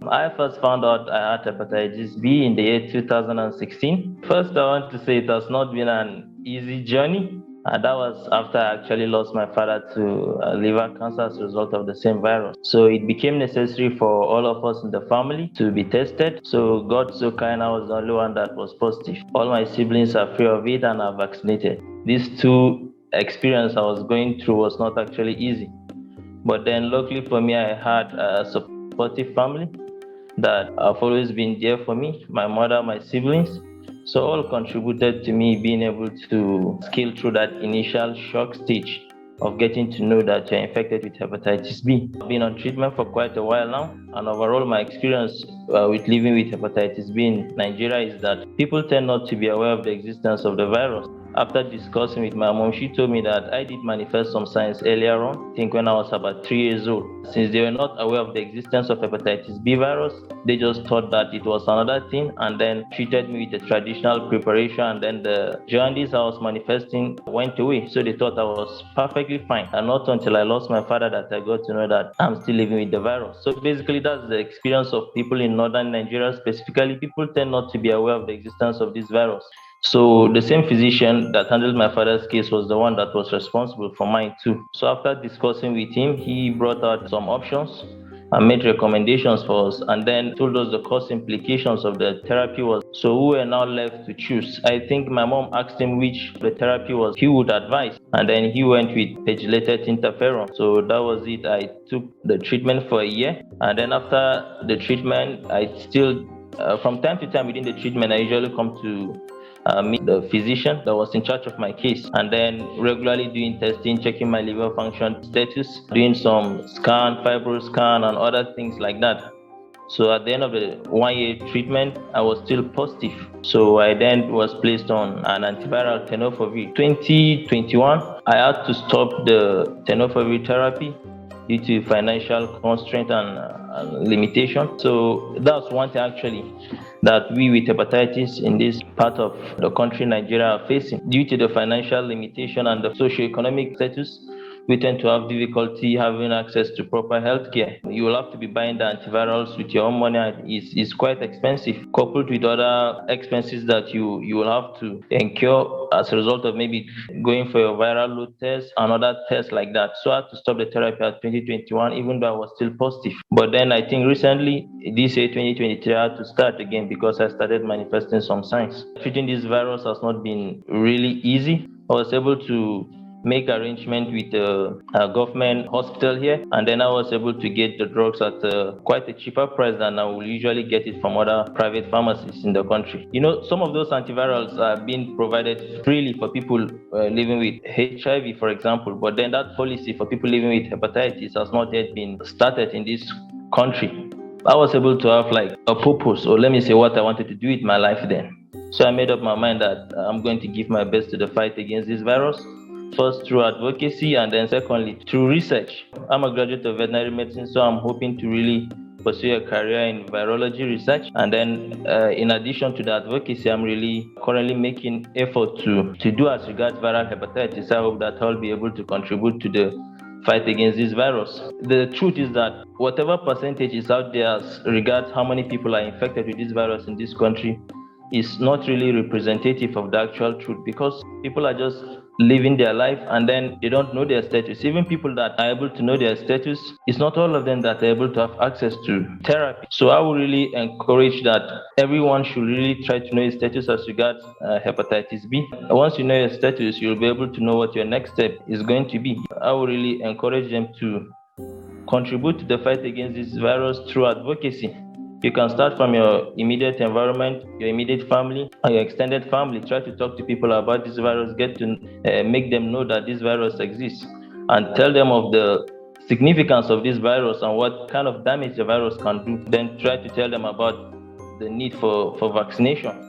I first found out I had hepatitis B in the year 2016. First, I want to say it has not been an easy journey. That was after I actually lost my father to liver cancer as a result of the same virus. So it became necessary for all of us in the family to be tested. So God so kind, I was the only one that was positive. All my siblings are free of it and are vaccinated. These two experience I was going through was not actually easy. But then luckily for me, I had a supportive family that have always been there for me, my mother, my siblings. So all contributed to me being able to scale through that initial shock stage of getting to know that you're infected with hepatitis B. I've been on treatment for quite a while now, and overall, my experience with living with hepatitis B in Nigeria is that people tend not to be aware of the existence of the virus. After discussing with my mom, she told me that I did manifest some signs earlier on, I think when I was about 3 years old. Since they were not aware of the existence of hepatitis B virus, they just thought that it was another thing and then treated me with a traditional preparation, and then the jaundice I was manifesting went away. So they thought I was perfectly fine. And not until I lost my father that I got to know that I'm still living with the virus. So basically that's the experience of people in northern Nigeria specifically. People tend not to be aware of the existence of this virus. So the same physician that handled my father's case was the one that was responsible for mine too. So after discussing with him, he brought out some options and made recommendations for us, and then told us the cost implications of the therapy was. So we were now left to choose. I think my mom asked him which the therapy was he would advise, and then he went with pegylated interferon. So that was it. I took the treatment for a year, and then after the treatment, I still from time to time within the treatment, I usually come to meet the physician that was in charge of my case, and then regularly doing testing, checking my liver function status, doing some scan, fibro scan, and other things like that. So at the end of the 1 year treatment, I was still positive. So I then was placed on an antiviral tenofovir. 2021, I had to stop the tenofovir therapy due to financial constraint and limitation. So that's one thing actually that we with hepatitis in this part of the country, Nigeria, are facing. Due to the financial limitation and the socio-economic status, we tend to have difficulty having access to proper healthcare. You will have to be buying the antivirals with your own money, and it's quite expensive, coupled with other expenses that you will have to incur as a result of maybe going for your viral load test and other tests like that. So I had to stop the therapy at 2021, even though I was still positive. But then I think recently, this year 2023, I had to start again because I started manifesting some signs. Treating this virus has not been really easy. I was able to make arrangement with a government hospital here, and then I was able to get the drugs at quite a cheaper price than I will usually get it from other private pharmacies in the country. You know, some of those antivirals are being provided freely for people living with HIV, for example, but then that policy for people living with hepatitis has not yet been started in this country. I was able to have like a purpose, or let me say what I wanted to do with my life then. So I made up my mind that I'm going to give my best to the fight against this virus, first through advocacy and then secondly through research. I'm a graduate of veterinary medicine, so I'm hoping to really pursue a career in virology research. And then in addition to the advocacy, I'm really currently making effort to do as regards viral hepatitis. I hope that I'll be able to contribute to the fight against this virus. The truth is that whatever percentage is out there as regards how many people are infected with this virus in this country is not really representative of the actual truth, because people are just living their life and then they don't know their status. Even people that are able to know their status, it's not all of them that are able to have access to therapy. So I would really encourage that everyone should really try to know his status as regards hepatitis B. Once you know your status, you'll be able to know what your next step is going to be. I would really encourage them to contribute to the fight against this virus through advocacy. You can start from your immediate environment, your immediate family, and your extended family. Try to talk to people about this virus, get to make them know that this virus exists, and tell them of the significance of this virus and what kind of damage the virus can do. Then try to tell them about the need for vaccination.